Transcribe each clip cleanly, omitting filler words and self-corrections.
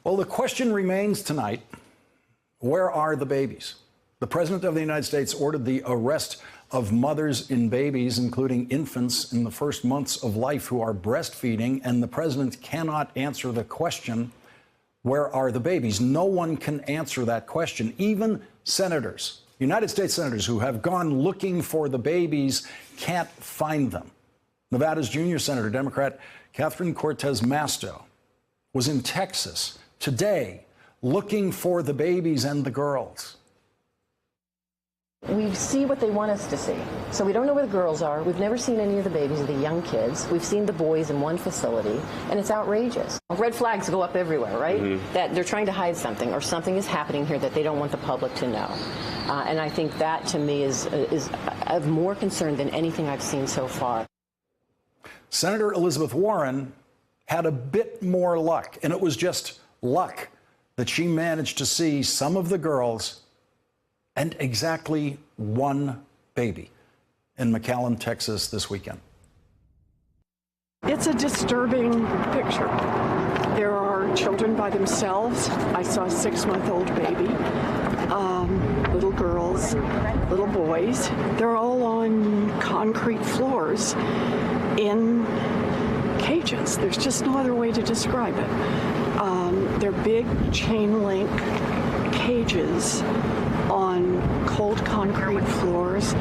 Well, the question remains tonight, where are the babies? The President of the United States ordered the arrest of mothers and babies, including infants in the first months of life who are breastfeeding, and the President cannot answer the question, where are the babies? No one can answer that question. Even senators, United States senators who have gone looking for the babies can't find them. Nevada's junior senator, Democrat Catherine Cortez Masto, was in Texas today looking for the babies and the girls. We see what they want us to see. So we don't know where the girls are. We've never seen any of the babies or the young kids. We've seen the boys in one facility, and it's outrageous. Red flags go up everywhere, right? That they're trying to hide something, or something is happening here that they don't want the public to know. And I think that, to me, is of more concern than anything I've seen so far. Senator Elizabeth Warren had a bit more luck, and it was just luck that she managed to see some of the girls and exactly one baby in McAllen, Texas this weekend. It's a disturbing picture. There are children by themselves. I saw a 6-month-old baby, little girls, little boys. They're all on concrete floors in cages. There's just no other way to describe it. They're big chain link cages on cold concrete floors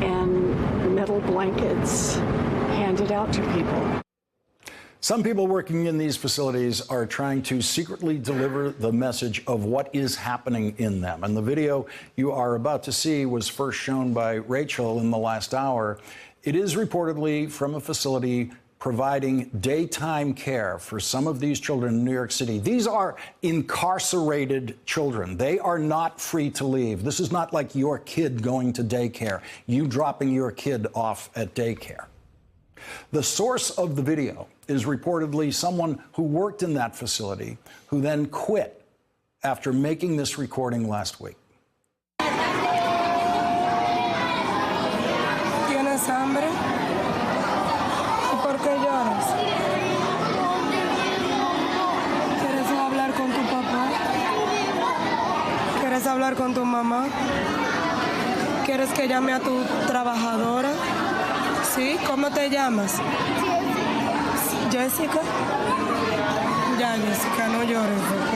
and metal blankets handed out to people. Some people working in these facilities are trying to secretly deliver the message of what is happening in them. And the video you are about to see was first shown by Rachel in the last hour. It is reportedly from a facility providing daytime care for some of these children in New York City. These are incarcerated children. They are not free to leave. This is not like your kid going to daycare, you dropping your kid off at daycare. The source of the video is reportedly someone who worked in that facility who then quit after making this recording last week. ¿Tienes hambre? ¿Por qué lloras? ¿Quieres hablar con tu papá? ¿Quieres hablar con tu mamá? ¿Quieres que llame a tu trabajadora? ¿Sí? ¿Cómo te llamas? Jessica. Ya, Jessica, no llores, ¿ok?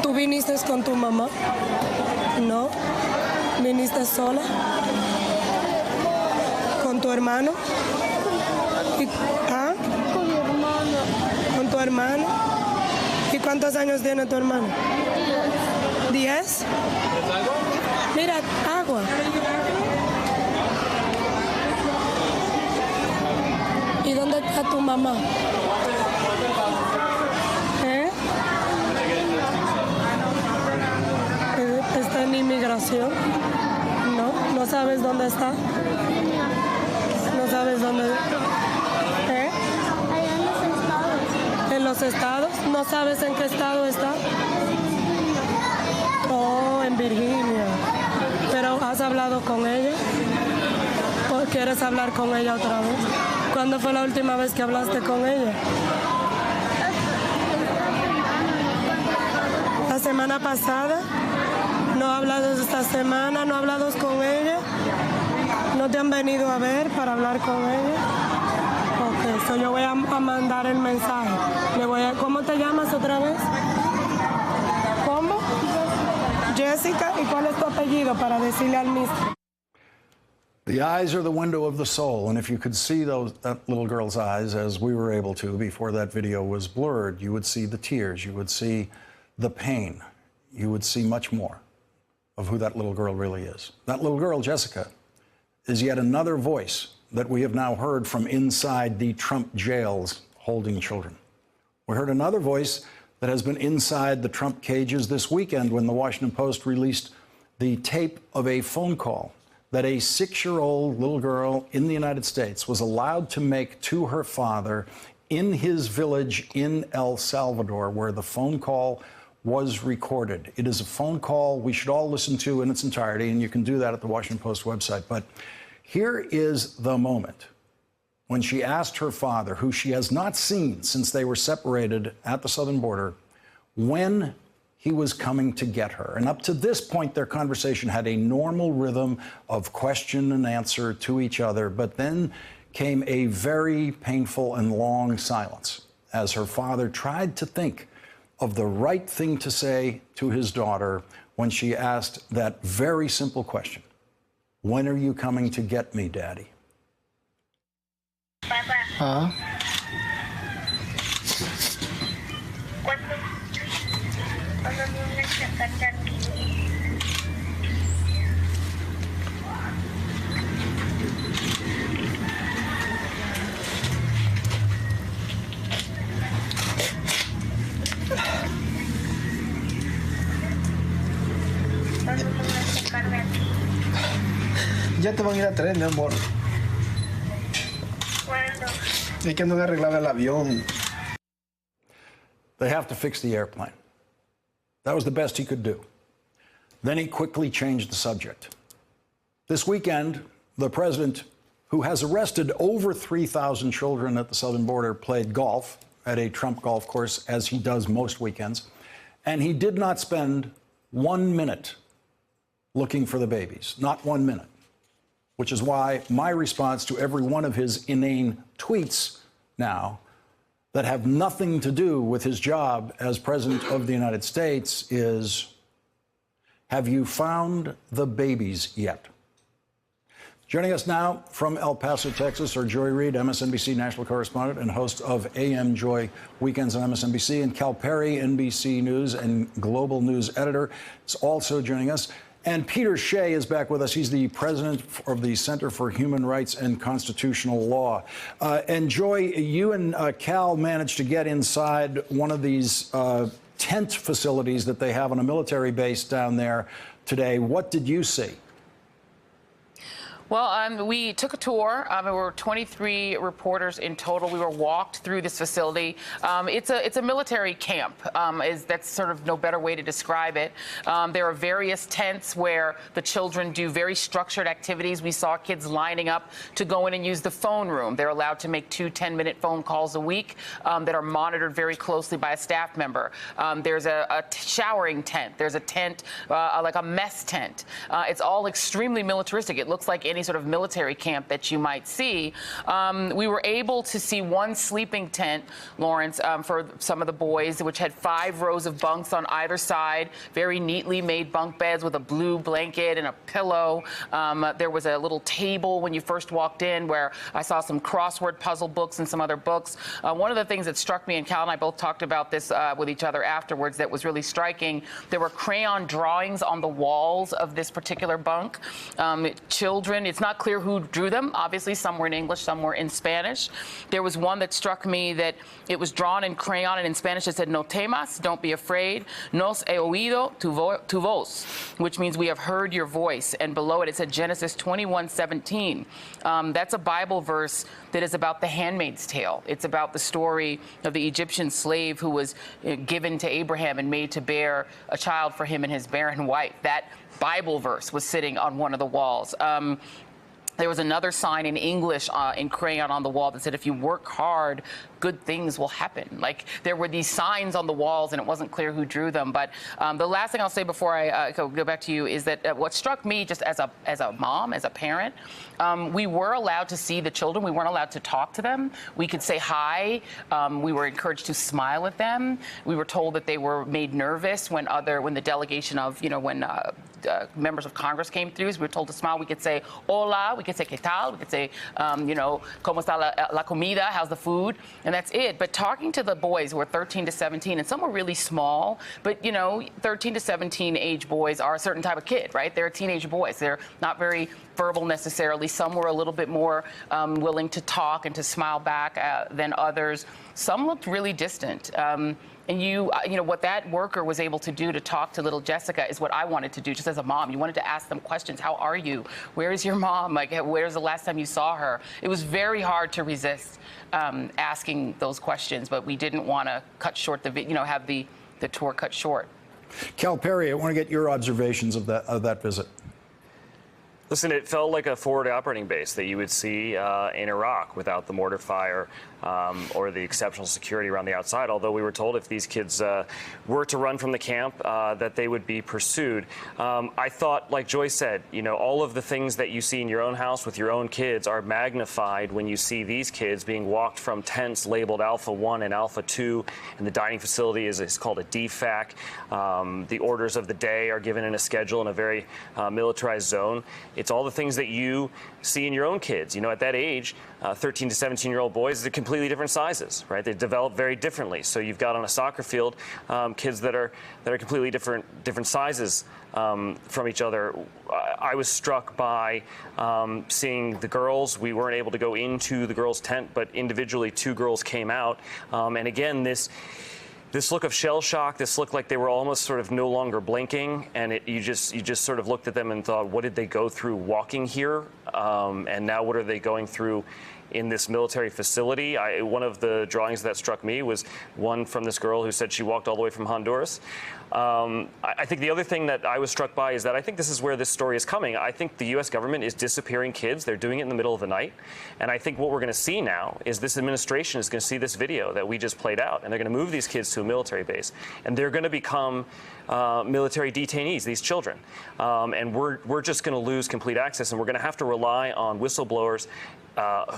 ¿Tú viniste con tu mamá? No. ¿Viniste sola? ¿Con tu hermano? ¿Ah? Con mi hermano. ¿Con tu hermano? ¿Y cuántos años tiene tu hermano? 10. ¿10? Mira, agua. ¿Y dónde está tu mamá? ¿Está en inmigración? No, ¿no sabes dónde está? ¿No sabes dónde? Allá en los estados. ¿En los estados? ¿No sabes en qué estado está? Oh, en Virginia. ¿Pero has hablado con ella? ¿O quieres hablar con ella otra vez? ¿Cuándo fue la última vez que hablaste con ella? ¿La semana pasada? ¿No hablas esta semana? ¿No hablas con ella? ¿No te han venido a ver para hablar con ella? Ok, so yo voy a mandar el mensaje. ¿Cómo te llamas otra vez? ¿Cómo? Jessica. ¿Y cuál es tu apellido para decirle al mister? The eyes are the window of the soul, and if you could see that little girl's eyes, as we were able to before that video was blurred, you would see the tears, you would see the pain, you would see much more of who that little girl really is. That little girl, Jessica, is yet another voice that we have now heard from inside the Trump jails holding children. We heard another voice that has been inside the Trump cages this weekend when the Washington Post released the tape of a phone call that a 6-year-old little girl in the United States was allowed to make to her father in his village in El Salvador, where the phone call was recorded. It is a phone call we should all listen to in its entirety, and you can do that at the Washington Post website. But here is the moment when she asked her father, who she has not seen since they were separated at the southern border, when he was coming to get her. And up to this point, their conversation had a normal rhythm of question and answer to each other, but then came a very painful and long silence as her father tried to think of the right thing to say to his daughter when she asked that very simple question, "When are you coming to get me, Daddy?" Papá, ¿cuándo vienes a sacarte aquí? ¿Cuándo vienes a sacarme aquí? Ya te van a ir a traer, mi amor. ¿Cuándo? Es que no han arreglado el avión. They have to fix the airplane. That was the best he could do. Then he quickly changed the subject. This weekend, the president, who has arrested over 3,000 children at the southern border, played golf at a Trump golf course, as he does most weekends. And he did not spend 1 minute looking for the babies, not 1 minute, which is why my response to every one of his inane tweets now that have nothing to do with his job as President of the United States is, have you found the babies yet? Joining us now from El Paso, Texas, are Joy Reid, MSNBC national correspondent and host of AM Joy Weekends on MSNBC, and Cal Perry, NBC News and Global News editor, is also joining us. And Peter Shea is back with us. He's the president of the Center for Human Rights and Constitutional Law. And Joy, you and Cal managed to get inside one of these tent facilities that they have on a military base down there today. What did you see? Well, we took a tour. There were 23 reporters in total. We were walked through this facility. It's a military camp. That's sort of no better way to describe it. There are various tents where the children do very structured activities. We saw kids lining up to go in and use the phone room. They're allowed to make 2 10-minute phone calls a week that are monitored very closely by a staff member. There's a showering tent. There's a tent, like a mess tent. It's all extremely militaristic. It looks like any sort of military camp that you might see. We were able to see one sleeping tent, Lawrence, for some of the boys, which had 5 rows of bunks on either side, very neatly made bunk beds with a blue blanket and a pillow. There was a little table when you first walked in where I saw some crossword puzzle books and some other books. One of the things that struck me, and Cal and I both talked about this with each other afterwards, that was really striking, there were crayon drawings on the walls of this particular bunk. Children, it's not clear who drew them. Obviously, some were in English, some were in Spanish. There was one that struck me that it was drawn in crayon, and in Spanish it said, "No temas, don't be afraid. Nos he oído tu voz," which means we have heard your voice. And below it, it said Genesis 21:17. That's a Bible verse that is about the Handmaid's Tale. It's about the story of the Egyptian slave who was given to Abraham and made to bear a child for him and his barren wife. That Bible verse was sitting on one of the walls. There was another sign in English in crayon on the wall that said, "If you work hard, good things will happen." Like, there were these signs on the walls, and it wasn't clear who drew them. But the last thing I'll say before I go back to you is that what struck me, just as a mom, as a parent, we were allowed to see the children. We weren't allowed to talk to them. We could say hi. We were encouraged to smile at them. We were told that they were made nervous when the delegation of, when members of Congress came through. So we were told to smile. We could say hola. We could say qué tal. We could say, cómo está la comida? How's the food? And that's it. But talking to the boys who were 13 to 17, and some were really small, but 13 to 17 age boys are a certain type of kid, right? They're teenage boys. They're not very verbal necessarily. Some were a little bit more willing to talk and to smile back than others. Some looked really distant. And what that worker was able to do to talk to little Jessica is what I wanted to do just as a mom. You wanted to ask them questions. How are you? Where is your mom? Like, where's the last time you saw her? It was very hard to resist asking those questions, but we didn't want to cut short have the tour cut short. Cal Perry, I want to get your observations of that visit. Listen, it felt like a forward operating base that you would see in Iraq without the mortar fire or the exceptional security around the outside, although we were told if these kids were to run from the camp that they would be pursued. I thought, like Joy said, you know, all of the things that you see in your own house with your own kids are magnified when you see these kids being walked from tents labeled Alpha 1 and Alpha 2, and the dining facility is called a DFAC. The orders of the day are given in a schedule in a very militarized zone. It's all the things that you see in your own kids. You know, at that age, 13 to 17-year-old boys, they're completely different sizes, right? They develop very differently. So you've got on a soccer field kids that are completely different sizes from each other. I was struck by seeing the girls. We weren't able to go into the girls' tent, but individually 2 girls came out. And again, this look of shell shock, this look like they were almost sort of no longer blinking, and you just sort of looked at them and thought, what did they go through walking here? And now what are they going through in this military facility? One of the drawings that struck me was one from this girl who said she walked all the way from Honduras. I think the other thing that I was struck by is that I think this is where this story is coming. I think the U.S. government is disappearing kids. They're doing it in the middle of the night. And I think what we're going to see now is this administration is going to see this video that we just played out, and they're going to move these kids to a military base. And they're going to become military detainees, these children. And we're just going to lose complete access, and we're going to have to rely on whistleblowers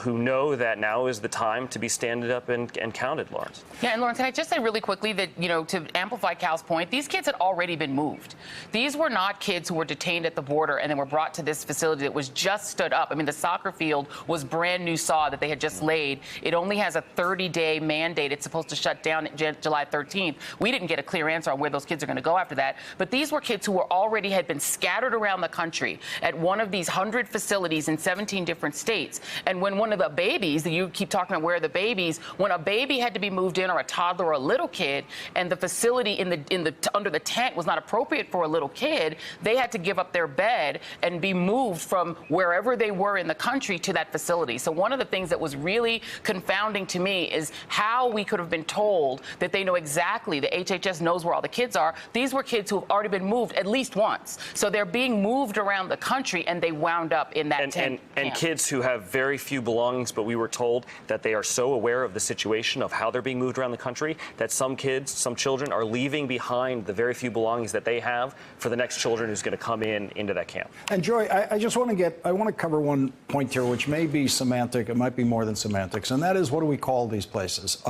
who know that now is the time to be standing up and counted, Lawrence. Yeah, and Lawrence, can I just say really quickly that, you know, to amplify Cal's point, these kids had already been moved. These were not kids who were detained at the border and then were brought to this facility that was just stood up. I mean, the soccer field was brand new sod that they had just laid. It only has a 30-day mandate. It's supposed to shut down July 13th. We didn't get a clear answer on where those kids are going to go after that. But these were kids who were already had been scattered around the country at one of these 100 facilities in 17 different states. And when one of the babies, you keep talking about where are the babies, when a baby had to be moved in, or a toddler or a little kid, and the facility under the tent was not appropriate for a little kid, they had to give up their bed and be moved from wherever they were in the country to that facility. So one of the things that was really confounding to me is how we could have been told that they know exactly, the HHS knows where all the kids are. These were kids who have already been moved at least once. So they're being moved around the country, and they wound up in that tent. And kids who have very few belongings, but we were told that they are so aware of the situation of how they're being moved around the country that some kids, some children are leaving behind the very few belongings that they have for the next children who's going to come into that camp. And Joy, I just want to cover one point here, which may be semantic. It might be more than semantics, and that is, what do we call these places?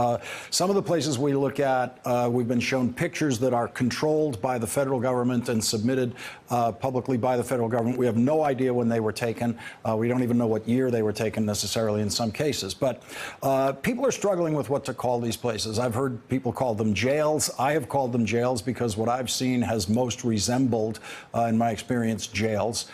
Some of the places we look at, we've been shown pictures that are controlled by the federal government and submitted publicly by the federal government. We have no idea when they were taken. We don't even know what year they were taken necessarily in some cases. But people are struggling with what to call these places. I've heard people call them jails. I have called them jails because what I've seen has most resembled, in my experience, jails,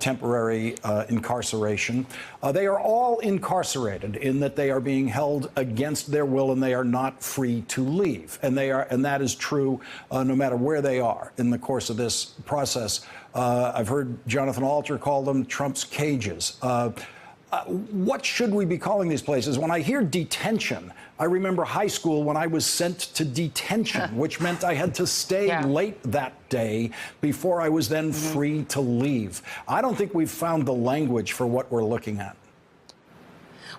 temporary incarceration. They are all incarcerated in that they are being held against their will, and they are not free to leave. And that is true no matter where they are in the course of this process. I've heard Jonathan Alter call them Trump's cages. What should we be calling these places? When I hear detention, I remember high school when I was sent to detention, which meant I had to stay late that day before I was then free to leave. I don't think we've found the language for what we're looking at.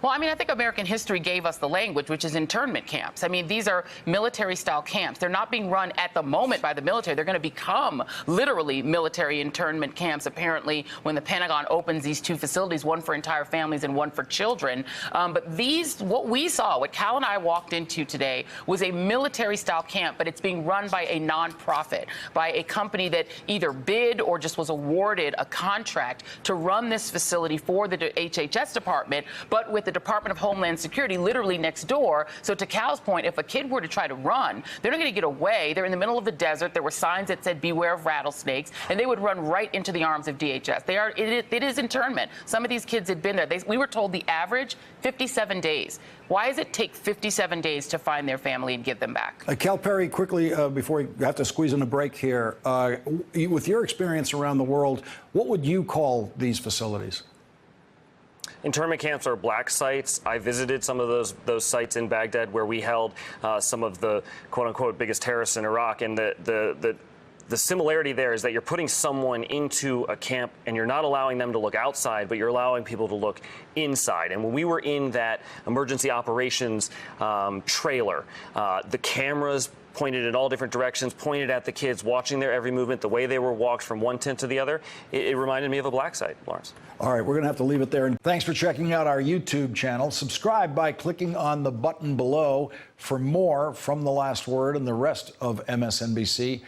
Well, I mean, I think American history gave us the language, which is internment camps. I mean, these are military-style camps. They're not being run at the moment by the military. They're going to become literally military internment camps, apparently, when the Pentagon opens these 2 facilities, one for entire families and one for children. But these, what we saw, what Cal and I walked into today, was a military-style camp, but it's being run by a nonprofit, by a company that either bid or just was awarded a contract to run this facility for the HHS department, but with the Department of Homeland Security literally next door. So to Cal's point, if a kid were to try to run, they're not going to get away. They're in the middle of the desert. There were signs that said, beware of rattlesnakes, and they would run right into the arms of DHS. It is internment. Some of these kids had been there. We were told the average 57 days. Why does it take 57 days to find their family and give them back? Cal Perry, quickly, before we have to squeeze in a break here, with your experience around the world, what would you call these facilities? Internment camps are black sites. I visited some of those sites in Baghdad where we held some of the quote-unquote biggest terrorists in Iraq, and the the similarity there is that you're putting someone into a camp and you're not allowing them to look outside, but you're allowing people to look inside. And when we were in that emergency operations trailer, the cameras pointed in all different directions, pointed at the kids, watching their every movement, the way they were walked from one tent to the other. It reminded me of a black site, Lawrence. All right, we're going to have to leave it there. And thanks for checking out our YouTube channel. Subscribe by clicking on the button below for more from The Last Word and the rest of MSNBC.